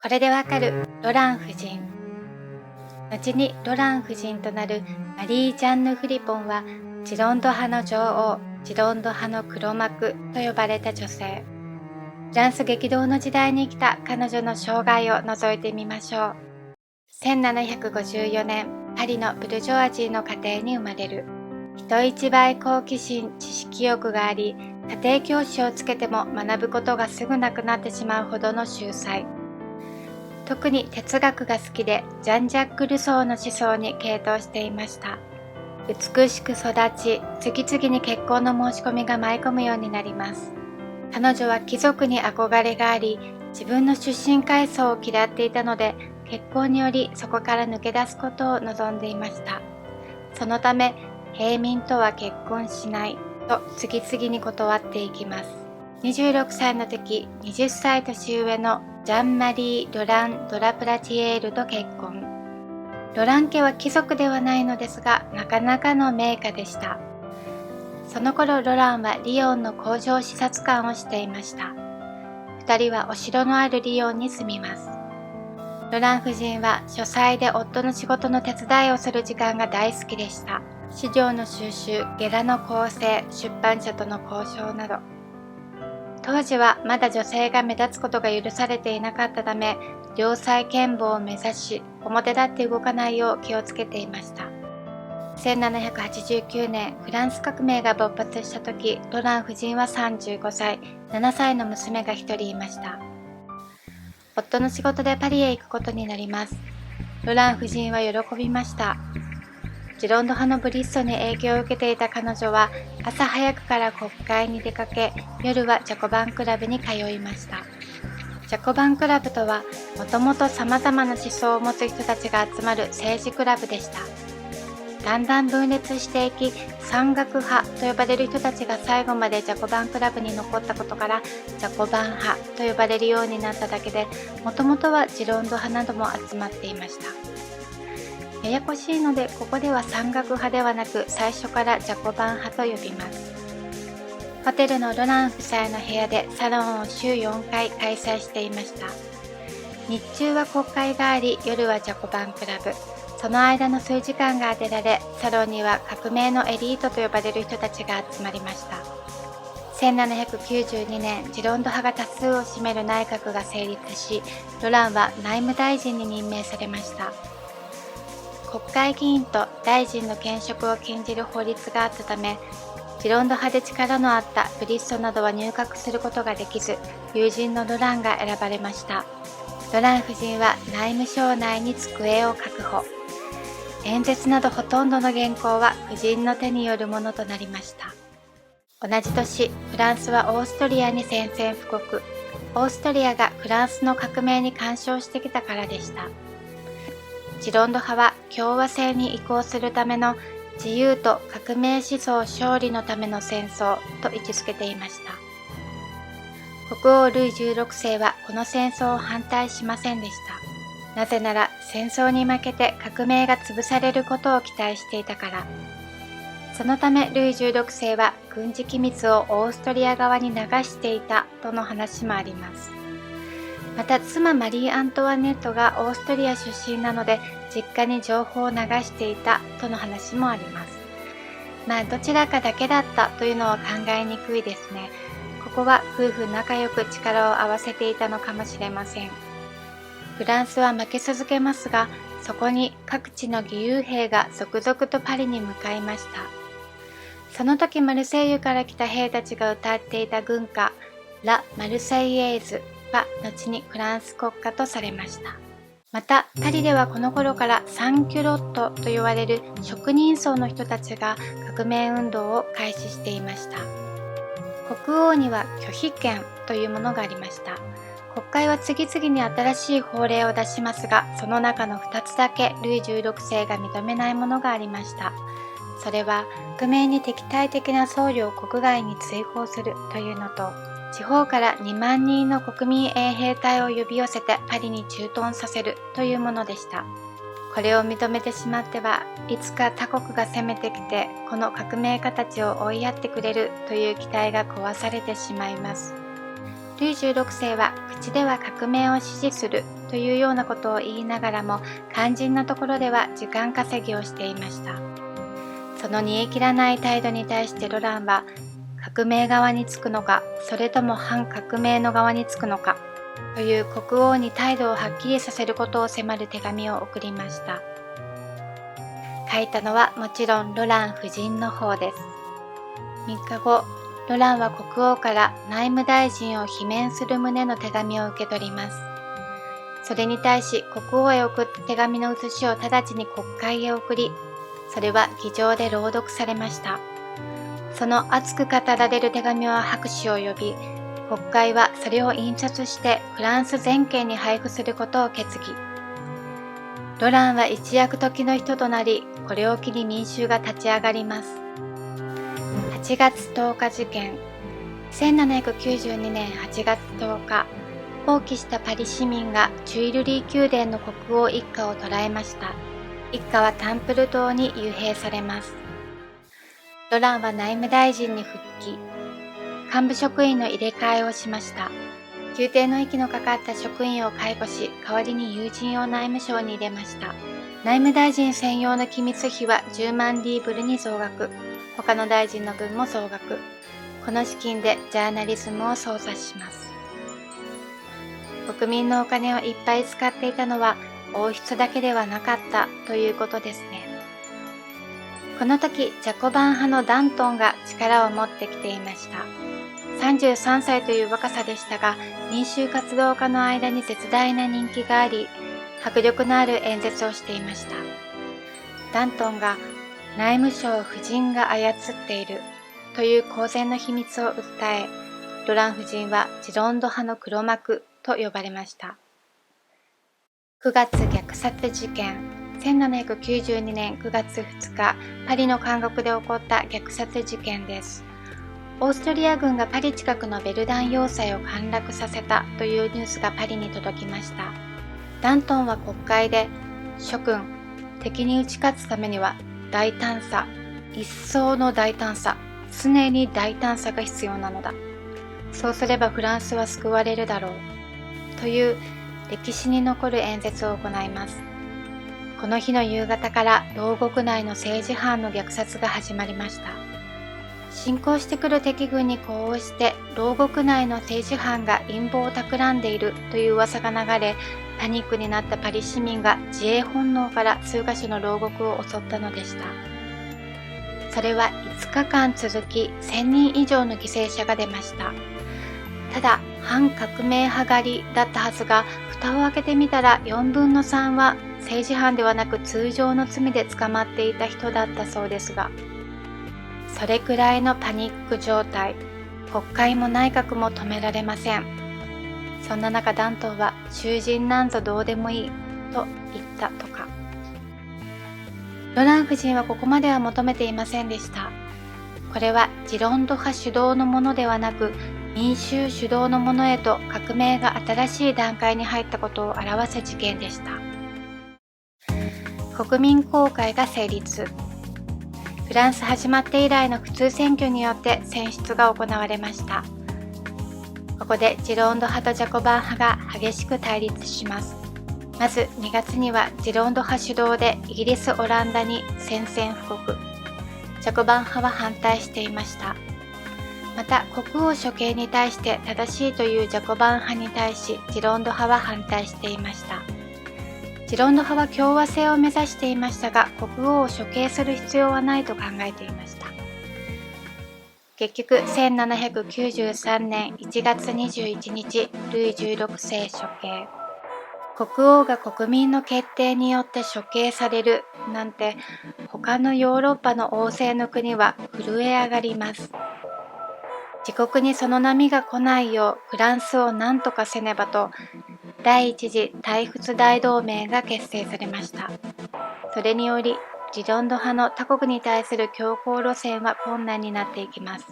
これでわかるロラン夫人。後にロラン夫人となるマリー・ジャンヌ・フリポンはジロンド派の女王、ジロンド派の黒幕と呼ばれた女性。フランス激動の時代に生きた彼女の生涯を覗いてみましょう。1754年、パリのブルジョワジーの家庭に生まれる。人一倍好奇心、知識欲があり、家庭教師をつけても学ぶことがすぐなくなってしまうほどの秀才。特に哲学が好きで、ジャン・ジャック・ルソーの思想に傾倒していました。美しく育ち、次々に結婚の申し込みが舞い込むようになります。彼女は貴族に憧れがあり、自分の出身階層を嫌っていたので、結婚によりそこから抜け出すことを望んでいました。そのため、平民とは結婚しないと次々に断っていきます。26歳の時、20歳年上のジャン・マリー・ロラン・ドラプラティエールと結婚。ロラン家は貴族ではないのですが、なかなかの名家でした。その頃ロランはリヨンの工場視察官をしていました。二人はお城のあるリヨンに住みます。ロラン夫人は書斎で夫の仕事の手伝いをする時間が大好きでした。資料の収集、ゲラの構成、出版社との交渉など。当時はまだ女性が目立つことが許されていなかったため、良妻賢母を目指し、表立って動かないよう気をつけていました。1789年、フランス革命が勃発した時、ロラン夫人は35歳、7歳の娘が一人いました。夫の仕事でパリへ行くことになります。ロラン夫人は喜びました。ジロンド派のブリストに影響を受けていた彼女は朝早くから国会に出かけ、夜はジャコバンクラブに通いました。ジャコバンクラブとは、もともと様々な思想を持つ人たちが集まる政治クラブでした。だんだん分裂していき、山岳派と呼ばれる人たちが最後までジャコバンクラブに残ったことから、ジャコバン派と呼ばれるようになっただけで、もともとはジロンド派なども集まっていました。ややこしいので、ここでは山岳派ではなく、最初からジャコバン派と呼びます。ホテルのロラン夫妻の部屋でサロンを週4回開催していました。日中は国会があり、夜はジャコバンクラブ。その間の数時間が当てられ、サロンには革命のエリートと呼ばれる人たちが集まりました。1792年、ジロンド派が多数を占める内閣が成立し、ロランは内務大臣に任命されました。国会議員と大臣の兼職を禁じる法律があったため、ジロンド派で力のあったブリストなどは入閣することができず、友人のロランが選ばれました。ロラン夫人は内務省内に机を確保。演説などほとんどの原稿は夫人の手によるものとなりました。同じ年、フランスはオーストリアに宣戦布告。オーストリアがフランスの革命に干渉してきたからでした。ジロンド派は共和制に移行するための自由と革命思想勝利のための戦争と位置づけていました。国王ルイ16世はこの戦争を反対しませんでした。なぜなら戦争に負けて革命が潰されることを期待していたから。そのためルイ16世は軍事機密をオーストリア側に流していたとの話もあります。また妻マリー・アントワネットがオーストリア出身なので実家に情報を流していたとの話もあります。どちらかだけだったというのは考えにくいですね。ここは夫婦仲良く力を合わせていたのかもしれません。フランスは負け続けますが、そこに各地の義勇兵が続々とパリに向かいました。その時マルセイユから来た兵たちが歌っていた軍歌ラ・マルセイエーズは後にフランス国歌とされました。またパリではこの頃からサンキュロットと言われる職人層の人たちが革命運動を開始していました。国王には拒否権というものがありました。国会は次々に新しい法令を出しますが、その中の2つだけルイ16世が認めないものがありました。それは革命に敵対的な僧侶を国外に追放するというのと、地方から2万人の国民衛兵隊を呼び寄せてパリに駐屯させるというものでした。これを認めてしまってはいつか他国が攻めてきてこの革命家たちを追いやってくれるという期待が壊されてしまいます。ルイ16世は口では革命を支持するというようなことを言いながらも、肝心なところでは時間稼ぎをしていました。その煮え切らない態度に対してロランは、革命側につくのか、それとも反革命の側につくのかという国王に態度をはっきりさせることを迫る手紙を送りました。書いたのはもちろんロラン夫人の方です。3日後、ロランは国王から内務大臣を罷免する旨の手紙を受け取ります。それに対し国王へ送った手紙の写しを直ちに国会へ送り、それは議場で朗読されました。その熱く語られる手紙は拍手を呼び、国会はそれを印刷してフランス全県に配布することを決議。ロランは一躍時の人となり、これを機に民衆が立ち上がります。8月10日事件。1792年8月10日、蜂起したパリ市民がチュイルリー宮殿の国王一家を捕らえました。一家はタンプル島に幽閉されます。ロランは内務大臣に復帰。幹部職員の入れ替えをしました。宮廷の息のかかった職員を解雇し、代わりに友人を内務省に入れました。内務大臣専用の機密費は10万リーブルに増額。他の大臣の分も増額。この資金でジャーナリズムを操作します。国民のお金をいっぱい使っていたのは王室だけではなかったということですね。この時、ジャコバン派のダントンが力を持ってきていました。33歳という若さでしたが、民衆活動家の間に絶大な人気があり、迫力のある演説をしていました。ダントンが内務省夫人が操っているという公然の秘密を訴え、ロラン夫人はジロンド派の黒幕と呼ばれました。9月虐殺事件。1792年9月2日、パリの監獄で起こった虐殺事件です。オーストリア軍がパリ近くのベルダン要塞を陥落させたというニュースがパリに届きました。ダントンは国会で、諸君、敵に打ち勝つためには大胆さ、一層の大胆さ、常に大胆さが必要なのだ。そうすればフランスは救われるだろう。という歴史に残る演説を行います。この日の夕方から牢獄内の政治犯の虐殺が始まりました。侵攻してくる敵軍に呼応して牢獄内の政治犯が陰謀を企んでいるという噂が流れ、パニックになったパリ市民が自衛本能から数カ所の牢獄を襲ったのでした。それは5日間続き1000人以上の犠牲者が出ました。ただ反革命派狩りだったはずが、蓋を開けてみたら4分の3は政治犯ではなく通常の罪で捕まっていた人だったそうですが、それくらいのパニック状態、国会も内閣も止められません。そんな中、ダントンは囚人なんぞどうでもいいと言ったとか。ロラン夫人はここまでは求めていませんでした。これはジロンド派主導のものではなく、民衆主導のものへと革命が新しい段階に入ったことを表す事件でした。国民公会が成立。フランス始まって以来の普通選挙によって選出が行われました。ここでジロンド派とジャコバン派が激しく対立します。まず2月にはジロンド派主導でイギリス・オランダに宣戦布告。ジャコバン派は反対していました。また国王処刑に対して正しいというジャコバン派に対しジロンド派は反対していました。ジロンド派は共和制を目指していましたが、国王を処刑する必要はないと考えていました。結局1793年1月21日、ルイ16世処刑。国王が国民の決定によって処刑されるなんて、他のヨーロッパの王政の国は震え上がります。自国にその波が来ないようフランスを何とかせねばと、第一次対仏大同盟が結成されました。それによりジロンド派の他国に対する強硬路線は困難になっていきます。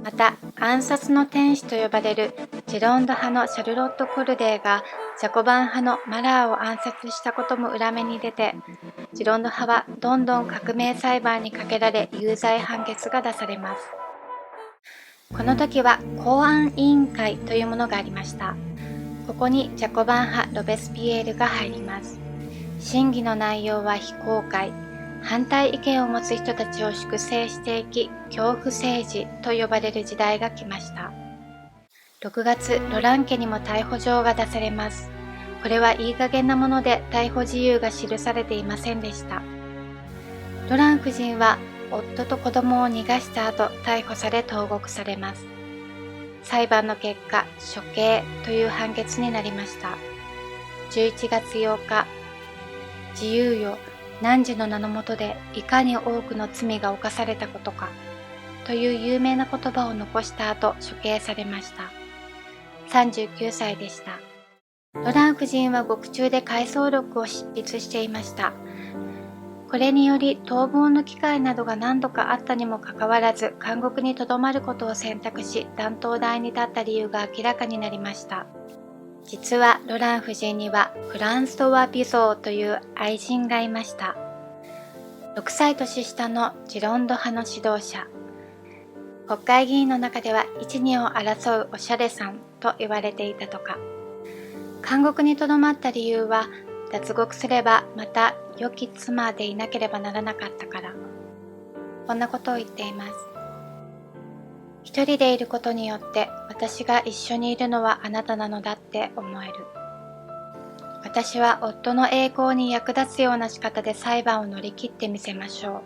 また暗殺の天使と呼ばれるジロンド派のシャルロット・コルデーがジャコバン派のマラーを暗殺したことも裏目に出て、ジロンド派はどんどん革命裁判にかけられ有罪判決が出されます。この時は公安委員会というものがありました。ここにジャコバン派ロベスピエールが入ります。審議の内容は非公開、反対意見を持つ人たちを粛清していき、恐怖政治と呼ばれる時代が来ました。6月、ロラン家にも逮捕状が出されます。これはいい加減なもので逮捕事由が記されていませんでした。ロラン夫人は夫と子供を逃がした後、逮捕され投獄されます。裁判の結果、処刑という判決になりました。11月8日、自由よ、汝の名のもとでいかに多くの罪が犯されたことか、という有名な言葉を残した後、処刑されました。39歳でした。ロラン夫人は獄中で回想録を執筆していました。これにより逃亡の機会などが何度かあったにもかかわらず、監獄に留まることを選択し、断頭台に立った理由が明らかになりました。実はロラン夫人にはフランソワ・ビゾーという愛人がいました。6歳年下のジロンド派の指導者。国会議員の中では一二を争うおしゃれさんと言われていたとか。監獄に留まった理由は、脱獄すればまた良き妻でいなければならなかったから。こんなことを言っています。一人でいることによって私が一緒にいるのはあなたなのだって思える。私は夫の栄光に役立つような仕方で裁判を乗り切ってみせましょう。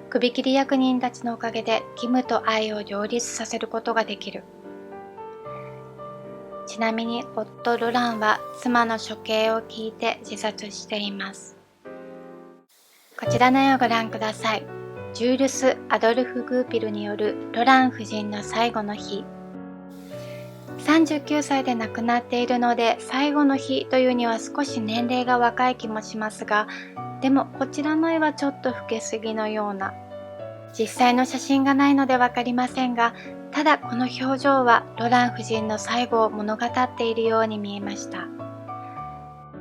首切り役人たちのおかげで義務と愛を両立させることができる。ちなみに夫ロランは妻の処刑を聞いて自殺しています。こちらの絵をご覧ください。ジュールス・アドルフ・グーピルによるロラン夫人の最後の日。39歳で亡くなっているので、最後の日というには少し年齢が若い気もしますが、でもこちらの絵はちょっと老けすぎのような。実際の写真がないのでわかりませんが、ただこの表情はロラン夫人の最後を物語っているように見えました。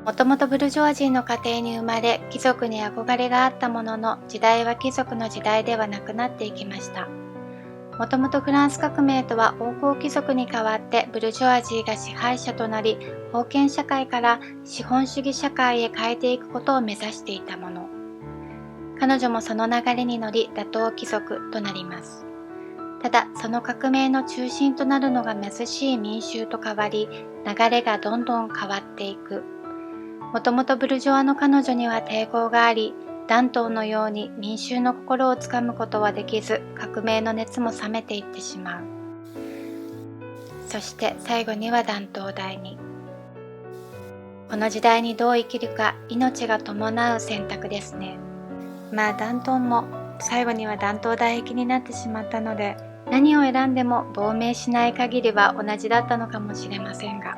もともとブルジョワジーの家庭に生まれ、貴族に憧れがあったものの、時代は貴族の時代ではなくなっていきました。もともとフランス革命とは王侯貴族に代わってブルジョワジーが支配者となり、封建社会から資本主義社会へ変えていくことを目指していたもの。彼女もその流れに乗り打倒貴族となります。ただその革命の中心となるのが貧しい民衆と変わり、流れがどんどん変わっていく。もともとブルジョワの彼女には抵抗があり、弾頭のように民衆の心をつかむことはできず、革命の熱も冷めていってしまう。そして最後には断頭台に。この時代にどう生きるか、命が伴う選択ですね。まあ弾頭も最後には断頭台行きになってしまったので、何を選んでも亡命しない限りは同じだったのかもしれませんが、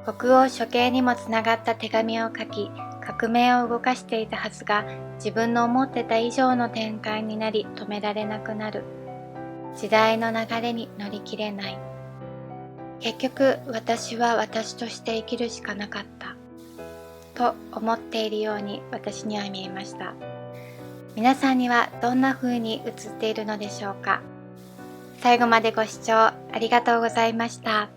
国王処刑にもつながった手紙を書き、革命を動かしていたはずが、自分の思ってた以上の展開になり止められなくなる。時代の流れに乗り切れない。結局私は私として生きるしかなかったと思っているように私には見えました。皆さんにはどんな風に映っているのでしょうか。最後までご視聴ありがとうございました。